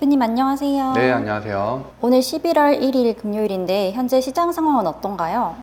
대표님 안녕하세요. 네, 안녕하세요. 오늘 11월 1일 금요일인데 현재 시장 상황은 어떤가요?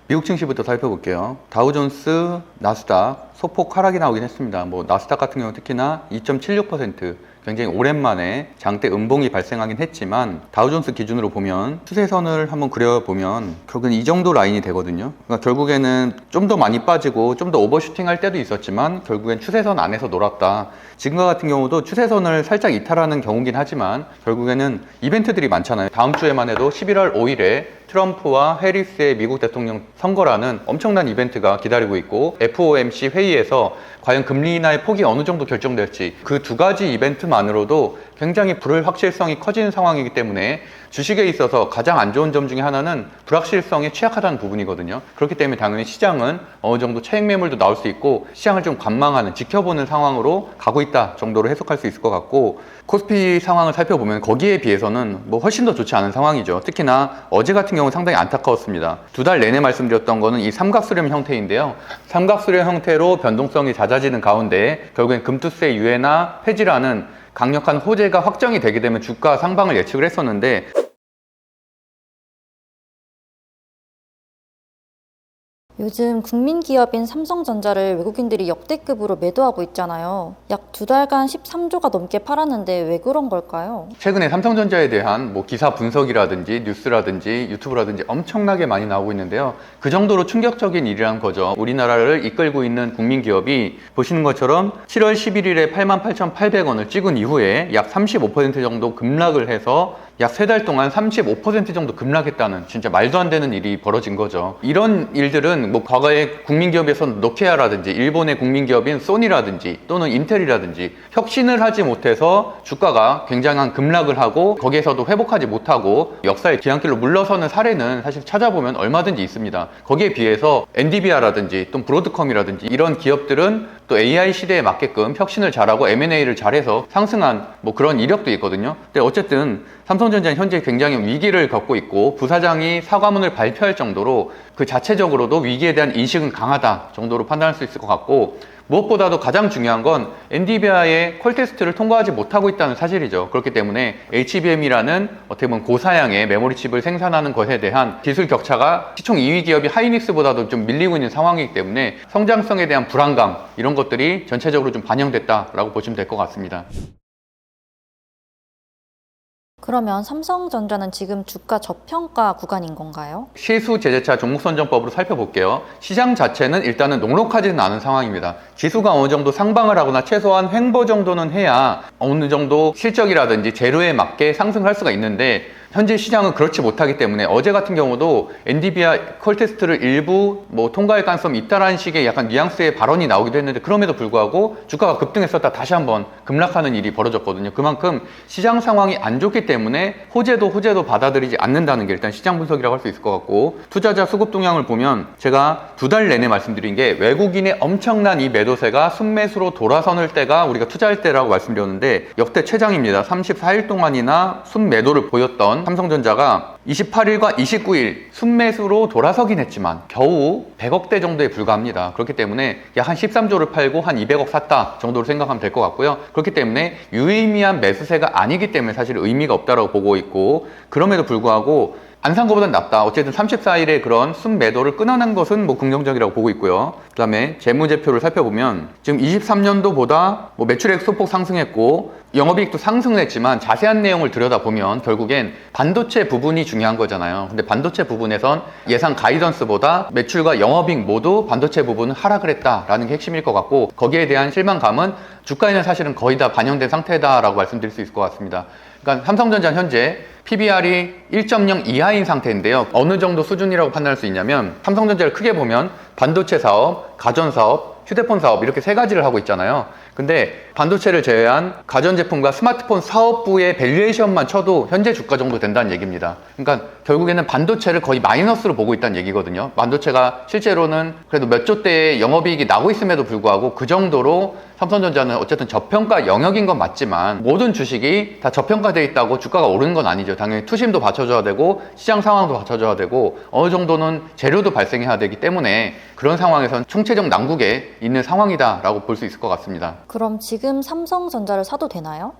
미국 증시부터 살펴볼게요. 다우존스, 나스닥 소폭 하락이 나오긴 했습니다. 나스닥 같은 경우 특히나 2.76% 굉장히 오랜만에 장대 음봉이 발생하긴 했지만 다우존스 기준으로 보면 추세선을 한번 그려보면 결국은 이 정도 라인이 되거든요. 그러니까 결국에는 좀 더 많이 빠지고 좀 더 오버슈팅 할 때도 있었지만 결국엔 추세선 안에서 놀았다. 지금과 같은 경우도 추세선을 살짝 이탈하는 경우긴 하지만 결국에는 이벤트들이 많잖아요. 다음 주에만 해도 11월 5일에 트럼프와 해리스의 미국 대통령 선거라는 엄청난 이벤트가 기다리고 있고 FOMC 회의에서 과연 금리 인하의 폭이 어느 정도 결정될지 그 두 가지 이벤트만으로도 굉장히 불확실성이 커지는 상황이기 때문에 주식에 있어서 가장 안 좋은 점 중에 하나는 불확실성에 취약하다는 부분이거든요. 그렇기 때문에 당연히 시장은 어느 정도 차익 매물도 나올 수 있고 시장을 좀 관망하는, 지켜보는 상황으로 가고 있다 정도로 해석할 수 있을 것 같고, 코스피 상황을 살펴보면 거기에 비해서는 훨씬 더 좋지 않은 상황이죠. 특히나 어제 같은 경우는 상당히 안타까웠습니다. 두 달 내내 말씀드렸던 거는 이 삼각수렴 형태인데요. 삼각수렴 형태로 변동성이 잦아지는 가운데 결국엔 금투세 유예나 폐지라는 강력한 호재가 확정이 되게 되면 주가 상방을 예측을 했었는데 요즘 국민기업인 삼성전자를 외국인들이 역대급으로 매도하고 있잖아요. 약 2달간 13조가 넘게 팔았는데 왜 그런 걸까요? 최근에 삼성전자에 대한 기사 분석이라든지 뉴스라든지 유튜브라든지 엄청나게 많이 나오고 있는데요. 그 정도로 충격적인 일이란 거죠. 우리나라를 이끌고 있는 국민기업이 보시는 것처럼 7월 11일에 88,800원을 찍은 이후에 약 35% 정도 급락을 해서 약 3달 동안 35% 정도 급락했다는 진짜 말도 안 되는 일이 벌어진 거죠. 이런 일들은 과거에 국민기업에서는 노키아라든지 일본의 국민기업인 소니라든지 또는 인텔이라든지 혁신을 하지 못해서 주가가 굉장한 급락을 하고 거기에서도 회복하지 못하고 역사의 뒤안길로 물러서는 사례는 사실 찾아보면 얼마든지 있습니다. 거기에 비해서 엔디비아라든지 또 브로드컴이라든지 이런 기업들은 또 AI 시대에 맞게끔 혁신을 잘하고 M&A를 잘해서 상승한 그런 이력도 있거든요. 근데 어쨌든 삼성전자는 현재 굉장히 위기를 겪고 있고 부사장이 사과문을 발표할 정도로 그 자체적으로도 위기에 대한 인식은 강하다 정도로 판단할 수 있을 것 같고, 무엇보다도 가장 중요한 건 엔비디아의 콜 테스트를 통과하지 못하고 있다는 사실이죠. 그렇기 때문에 HBM이라는 어떻게 보면 고사양의 메모리 칩을 생산하는 것에 대한 기술 격차가 시총 2위 기업이 하이닉스보다도 좀 밀리고 있는 상황이기 때문에 성장성에 대한 불안감 이런 것들이 전체적으로 좀 반영됐다라고 보시면 될 것 같습니다. 그러면 삼성전자는 지금 주가 저평가 구간인 건가요? 실수제재차 종목선정법으로 살펴볼게요. 시장 자체는 일단은 녹록하지는 않은 상황입니다. 지수가 어느 정도 상방을 하거나 최소한 횡보 정도는 해야 어느 정도 실적이라든지 재료에 맞게 상승할 수가 있는데 현재 시장은 그렇지 못하기 때문에 어제 같은 경우도 엔비디아 콜 테스트를 일부 통과할 가능성이 있다라는 식의 약간 뉘앙스의 발언이 나오기도 했는데 그럼에도 불구하고 주가가 급등했었다 다시 한번 급락하는 일이 벌어졌거든요. 그만큼 시장 상황이 안 좋기 때문에 호재도 받아들이지 않는다는 게 일단 시장 분석이라고 할 수 있을 것 같고, 투자자 수급 동향을 보면 제가 2달 내내 말씀드린 게 외국인의 엄청난 이 매도세가 순매수로 돌아서는 때가 우리가 투자할 때라고 말씀드렸는데 역대 최장입니다. 34일 동안이나 순매도를 보였던 삼성전자가 28일과 29일 순매수로 돌아서긴 했지만 겨우 100억대 정도에 불과합니다. 그렇기 때문에 약 한 13조를 팔고 한 200억 샀다 정도로 생각하면 될 것 같고요. 그렇기 때문에 유의미한 매수세가 아니기 때문에 사실 의미가 없다고 보고 있고, 그럼에도 불구하고 안 산 것보단 낫다. 어쨌든 34일에 그런 순매도를 끊어낸 것은 긍정적이라고 보고 있고요. 그 다음에 재무제표를 살펴보면 지금 23년도보다 매출액 소폭 상승했고 영업이익도 상승을 했지만 자세한 내용을 들여다보면 결국엔 반도체 부분이 중요한 거잖아요. 근데 반도체 부분에선 예상 가이던스보다 매출과 영업이익 모두 반도체 부분은 하락을 했다라는 게 핵심일 것 같고, 거기에 대한 실망감은 주가에는 사실은 거의 다 반영된 상태다라고 말씀드릴 수 있을 것 같습니다. 그러니까 삼성전자는 현재 PBR이 1.0 이하인 상태인데요. 어느 정도 수준이라고 판단할 수 있냐면 삼성전자를 크게 보면 반도체 사업, 가전 사업, 휴대폰 사업 이렇게 세 가지를 하고 있잖아요. 근데 반도체를 제외한 가전제품과 스마트폰 사업부의 밸류에이션만 쳐도 현재 주가 정도 된다는 얘기입니다. 그러니까 결국에는 반도체를 거의 마이너스로 보고 있다는 얘기거든요. 반도체가 실제로는 그래도 몇 조 대의 영업이익이 나고 있음에도 불구하고 그 정도로 삼성전자는 어쨌든 저평가 영역인 건 맞지만 모든 주식이 다 저평가되어 있다고 주가가 오르는 건 아니죠. 당연히 투심도 받쳐줘야 되고 시장 상황도 받쳐줘야 되고 어느 정도는 재료도 발생해야 되기 때문에 그런 상황에선 총체적 난국에 있는 상황이다라고 볼 수 있을 것 같습니다. 그럼 지금 삼성전자를 사도 되나요?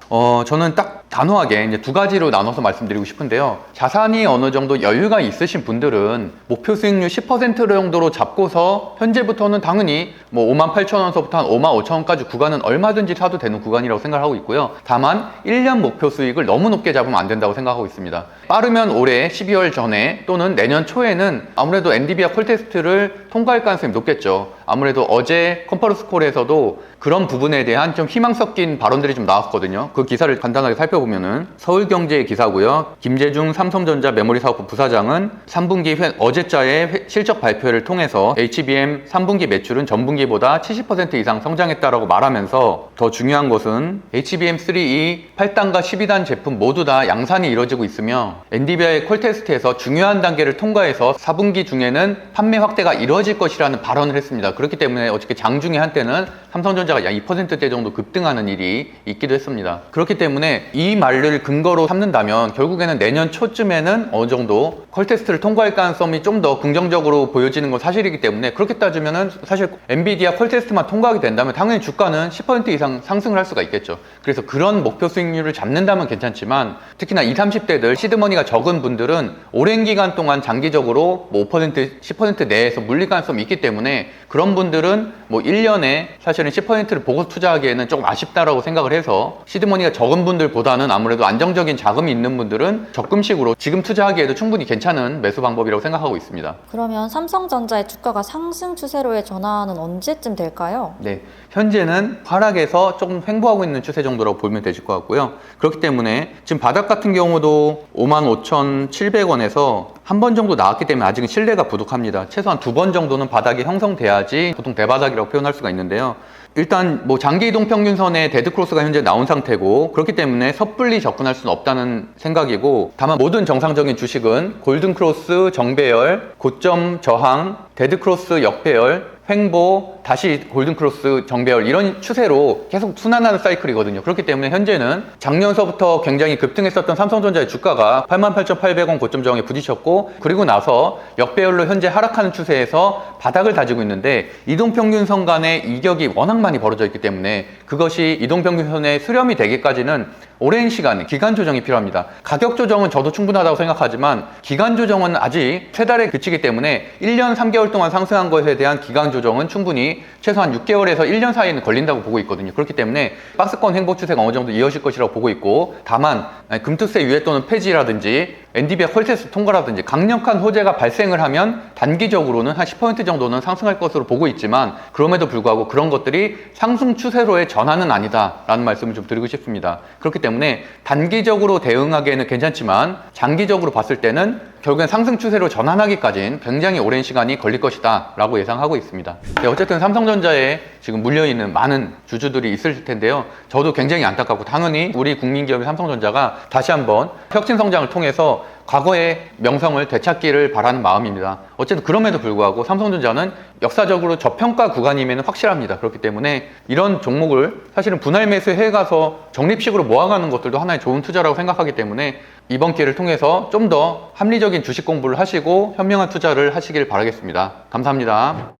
저는 딱 단호하게 이제 두 가지로 나눠서 말씀드리고 싶은데요. 자산이 어느 정도 여유가 있으신 분들은 목표 수익률 10% 정도로 잡고서 현재부터는 당연히 뭐 58,000원서부터 한 55,000원까지 구간은 얼마든지 사도 되는 구간이라고 생각하고 있고요. 다만 1년 목표 수익을 너무 높게 잡으면 안 된다고 생각하고 있습니다. 빠르면 올해 12월 전에 또는 내년 초에는 아무래도 엔비디아 콜테스트를 통과할 가능성이 높겠죠. 아무래도 어제 컨퍼런스 콜에서도 그런 부분에 대한 좀 희망 섞인 발언들이 좀 나왔거든요. 그 기사를 간단하게 살펴보면은 서울경제의 기사고요. 김재중 삼성전자 메모리사업부 부사장은 3분기 어제자의 실적 발표를 통해서 HBM 3분기 매출은 전분기보다 70% 이상 성장했다라고 말하면서 더 중요한 것은 HBM3E 8단과 12단 제품 모두 다 양산이 이루어지고 있으며 엔비디아의 콜테스트에서 중요한 단계를 통과해서 4분기 중에는 판매 확대가 이루어질 것이라는 발언을 했습니다. 그렇기 때문에 어저께 장중에 한때는 삼성전자가 약 2%대 정도 급등하는 일이 있기도 했습니다. 그렇기 때문에 이 말을 근거로 삼는다면 결국에는 내년 초쯤에는 어느 정도 콜테스트를 통과할 가능성이 좀 더 긍정적으로 보여지는 건 사실이기 때문에 그렇게 따지면은 사실 엔비디아 콜테스트만 통과하게 된다면 당연히 주가는 10% 이상 상승을 할 수가 있겠죠. 그래서 그런 목표 수익률을 잡는다면 괜찮지만 특히나 20, 30대들 시드머니가 적은 분들은 오랜 기간 동안 장기적으로 뭐 5%, 10% 내에서 물릴 가능성이 있기 때문에 그런 분들은 뭐 1년에 사실은 10%를 보고 투자하기에는 조금 아쉽다라고 생각을 해서 시드머니가 적은 분들보다는 아무래도 안정적인 자금이 있는 분들은 적금식으로 지금 투자하기에도 충분히 괜찮은 매수 방법이라고 생각하고 있습니다. 그러면 삼성전자의 주가가 상승 추세로의 전환은 언제쯤 될까요? 네, 현재는 하락에서 조금 횡보하고 있는 추세 정도라고 보면 되실 것 같고요. 그렇기 때문에 지금 바닥 같은 경우도 55,700원에서 한 번 정도 나왔기 때문에 아직은 신뢰가 부족합니다. 최소한 2번 정도는 바닥이 형성돼야지 보통 대바닥이라고 표현할 수가 있는데요. 일단 뭐 장기 이동 평균선에 데드크로스가 현재 나온 상태고 그렇기 때문에 섣불리 접근할 수는 없다는 생각이고 다만 모든 정상적인 주식은 골든크로스 정배열, 고점 저항, 데드크로스 역배열, 횡보, 다시 골든크로스 정배열 이런 추세로 계속 순환하는 사이클이거든요. 그렇기 때문에 현재는 작년서부터 굉장히 급등했었던 삼성전자의 주가가 88,800원 고점 저항에 부딪혔고 그리고 나서 역배열로 현재 하락하는 추세에서 바닥을 다지고 있는데 이동평균선 간의 이격이 워낙 많이 벌어져 있기 때문에 그것이 이동평균선에 수렴이 되기까지는 오랜 시간, 기간 조정이 필요합니다. 가격 조정은 저도 충분하다고 생각하지만 기간 조정은 아직 3달에 그치기 때문에 1년 3개월 동안 상승한 것에 대한 기간 조정은 충분히 최소한 6개월에서 1년 사이에는 걸린다고 보고 있거든요. 그렇기 때문에 박스권 횡보 추세가 어느 정도 이어질 것이라고 보고 있고 다만 금투세 유예 또는 폐지라든지 엔비디아 콜테스트 통과라든지 강력한 호재가 발생을 하면 단기적으로는 한 10% 정도는 상승할 것으로 보고 있지만 그럼에도 불구하고 그런 것들이 상승 추세로의 전환은 아니다라는 말씀을 좀 드리고 싶습니다. 그렇기 때문에 단기적으로 대응하기에는 괜찮지만 장기적으로 봤을 때는 결국엔 상승 추세로 전환하기까지는 굉장히 오랜 시간이 걸릴 것이다 라고 예상하고 있습니다. 네, 어쨌든 삼성전자에 지금 물려있는 많은 주주들이 있을 텐데요. 저도 굉장히 안타깝고 당연히 우리 국민기업인 삼성전자가 다시 한번 혁신 성장을 통해서 과거의 명성을 되찾기를 바라는 마음입니다. 어쨌든 그럼에도 불구하고 삼성전자는 역사적으로 저평가 구간임에는 확실합니다. 그렇기 때문에 이런 종목을 사실은 분할 매수해 가서 적립식으로 모아가는 것들도 하나의 좋은 투자라고 생각하기 때문에 이번 기회를 통해서 좀 더 합리적인 주식 공부를 하시고 현명한 투자를 하시길 바라겠습니다. 감사합니다.